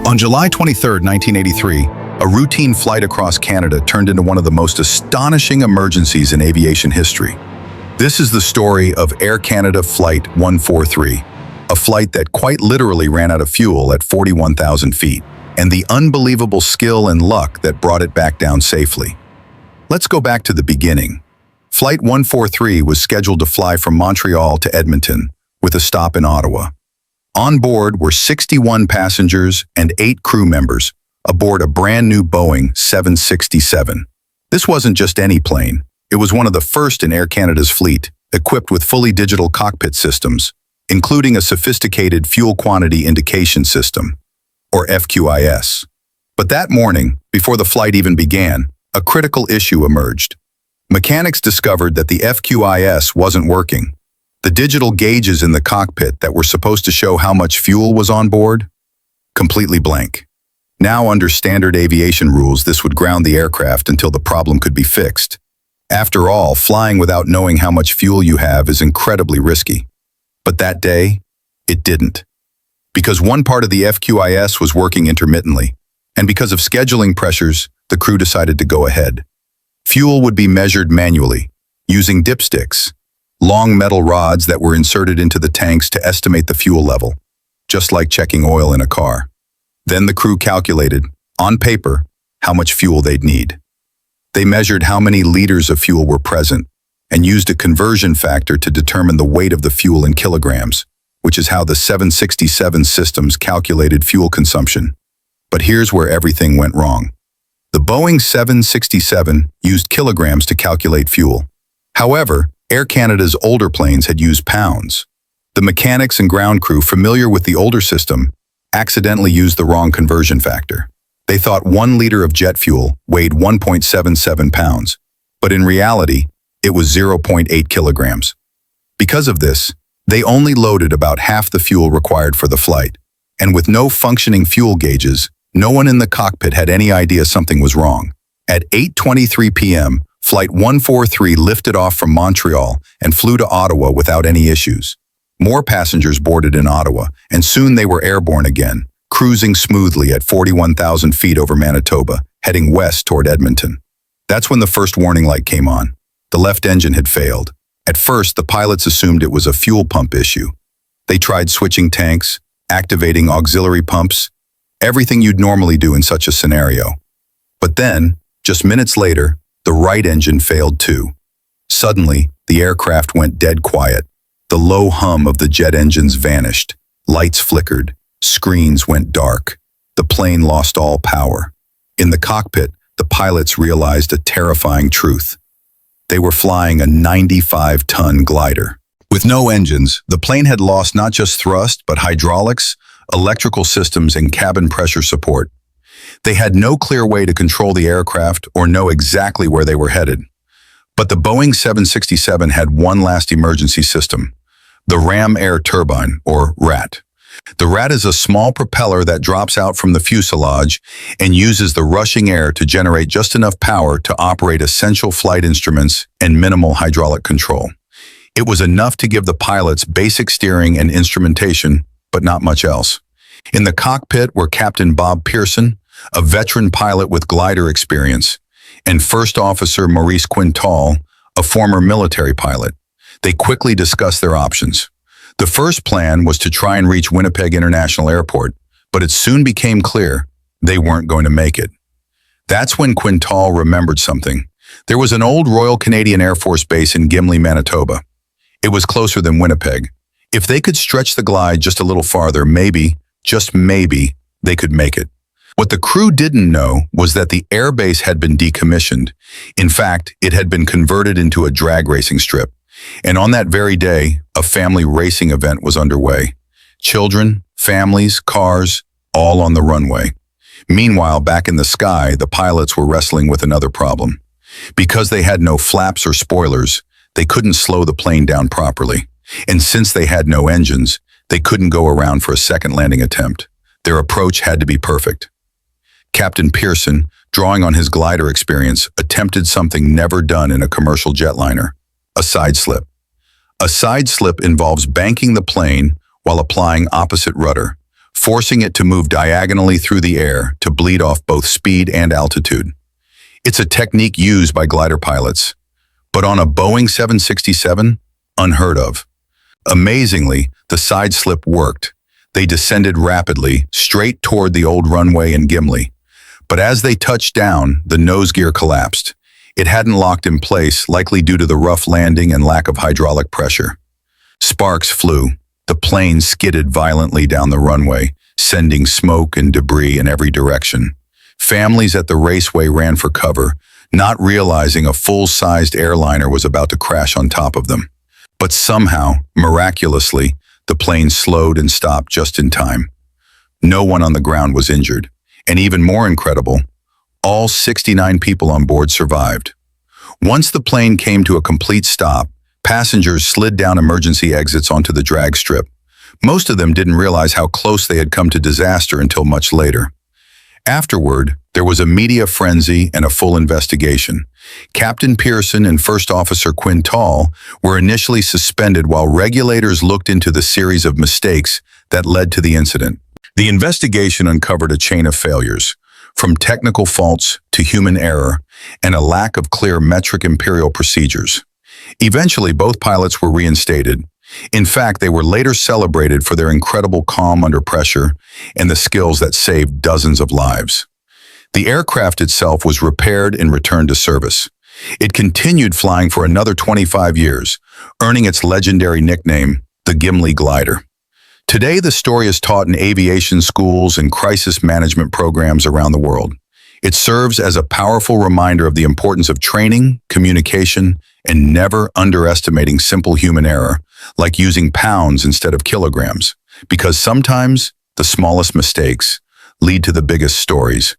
On July 23, 1983, a routine flight across Canada turned into one of the most astonishing emergencies in aviation history. This is the story of Air Canada Flight 143, a flight that quite literally ran out of fuel at 41,000 feet, and the unbelievable skill and luck that brought it back down safely. Let's go back to the beginning. Flight 143 was scheduled to fly from Montreal to Edmonton, with a stop in Ottawa. On board were 61 passengers and 8 crew members aboard a brand new Boeing 767. This wasn't just any plane. It was one of the first in Air Canada's fleet, equipped with fully digital cockpit systems, including a sophisticated fuel quantity indication system, or FQIS. But that morning, before the flight even began, a critical issue emerged. Mechanics discovered that the FQIS wasn't working. The digital gauges in the cockpit that were supposed to show how much fuel was on board? Completely blank. Now, under standard aviation rules, this would ground the aircraft until the problem could be fixed. After all, flying without knowing how much fuel you have is incredibly risky. But that day, it didn't. Because one part of the FQIS was working intermittently, and because of scheduling pressures, the crew decided to go ahead. Fuel would be measured manually, using dipsticks, long metal rods that were inserted into the tanks to estimate the fuel level, just like checking oil in a car. Then the crew calculated, on paper, how much fuel they'd need. They measured how many liters of fuel were present and used a conversion factor to determine the weight of the fuel in kilograms, which is how the 767 systems calculated fuel consumption. But here's where everything went wrong. The Boeing 767 used kilograms to calculate fuel. However, Air Canada's older planes had used pounds. The mechanics and ground crew familiar with the older system accidentally used the wrong conversion factor. They thought 1 liter of jet fuel weighed 1.77 pounds, but in reality, it was 0.8 kilograms. Because of this, they only loaded about half the fuel required for the flight, and with no functioning fuel gauges, no one in the cockpit had any idea something was wrong. At 8:23 p.m., Flight 143 lifted off from Montreal and flew to Ottawa without any issues. More passengers boarded in Ottawa, and soon they were airborne again, cruising smoothly at 41,000 feet over Manitoba, heading west toward Edmonton. That's when the first warning light came on. The left engine had failed. At first, the pilots assumed it was a fuel pump issue. They tried switching tanks, activating auxiliary pumps, everything you'd normally do in such a scenario. But then, just minutes later, the right engine failed too. Suddenly, the aircraft went dead quiet. The low hum of the jet engines vanished. Lights flickered. Screens went dark. The plane lost all power. In the cockpit, the pilots realized a terrifying truth. They were flying a 95-ton glider. With no engines, the plane had lost not just thrust, but hydraulics, electrical systems, and cabin pressure support. They had no clear way to control the aircraft or know exactly where they were headed. But the Boeing 767 had one last emergency system, the ram air turbine, or RAT. The RAT is a small propeller that drops out from the fuselage and uses the rushing air to generate just enough power to operate essential flight instruments and minimal hydraulic control. It was enough to give the pilots basic steering and instrumentation, but not much else. In the cockpit were Captain Bob Pearson, a veteran pilot with glider experience, and First Officer Maurice Quintal, a former military pilot. They quickly discussed their options. The first plan was to try and reach Winnipeg International Airport, but it soon became clear they weren't going to make it. That's when Quintal remembered something. There was an old Royal Canadian Air Force base in Gimli, Manitoba. It was closer than Winnipeg. If they could stretch the glide just a little farther, maybe, just maybe, they could make it. What the crew didn't know was that the airbase had been decommissioned. In fact, it had been converted into a drag racing strip. And on that very day, a family racing event was underway. Children, families, cars, all on the runway. Meanwhile, back in the sky, the pilots were wrestling with another problem. Because they had no flaps or spoilers, they couldn't slow the plane down properly. And since they had no engines, they couldn't go around for a second landing attempt. Their approach had to be perfect. Captain Pearson, drawing on his glider experience, attempted something never done in a commercial jetliner, a side slip. A side slip involves banking the plane while applying opposite rudder, forcing it to move diagonally through the air to bleed off both speed and altitude. It's a technique used by glider pilots, but on a Boeing 767, unheard of. Amazingly, the side slip worked. They descended rapidly, straight toward the old runway in Gimli. But as they touched down, the nose gear collapsed. It hadn't locked in place, likely due to the rough landing and lack of hydraulic pressure. Sparks flew. The plane skidded violently down the runway, sending smoke and debris in every direction. Families at the raceway ran for cover, not realizing a full-sized airliner was about to crash on top of them. But somehow, miraculously, the plane slowed and stopped just in time. No one on the ground was injured. And even more incredible, all 69 people on board survived. Once the plane came to a complete stop, passengers slid down emergency exits onto the drag strip. Most of them didn't realize how close they had come to disaster until much later. Afterward, there was a media frenzy and a full investigation. Captain Pearson and First Officer Quintal were initially suspended while regulators looked into the series of mistakes that led to the incident. The investigation uncovered a chain of failures, from technical faults to human error, and a lack of clear metric imperial procedures. Eventually, both pilots were reinstated. In fact, they were later celebrated for their incredible calm under pressure and the skills that saved dozens of lives. The aircraft itself was repaired and returned to service. It continued flying for another 25 years, earning its legendary nickname, the Gimli Glider. Today, the story is taught in aviation schools and crisis management programs around the world. It serves as a powerful reminder of the importance of training, communication, and never underestimating simple human error, like using pounds instead of kilograms, because sometimes the smallest mistakes lead to the biggest stories.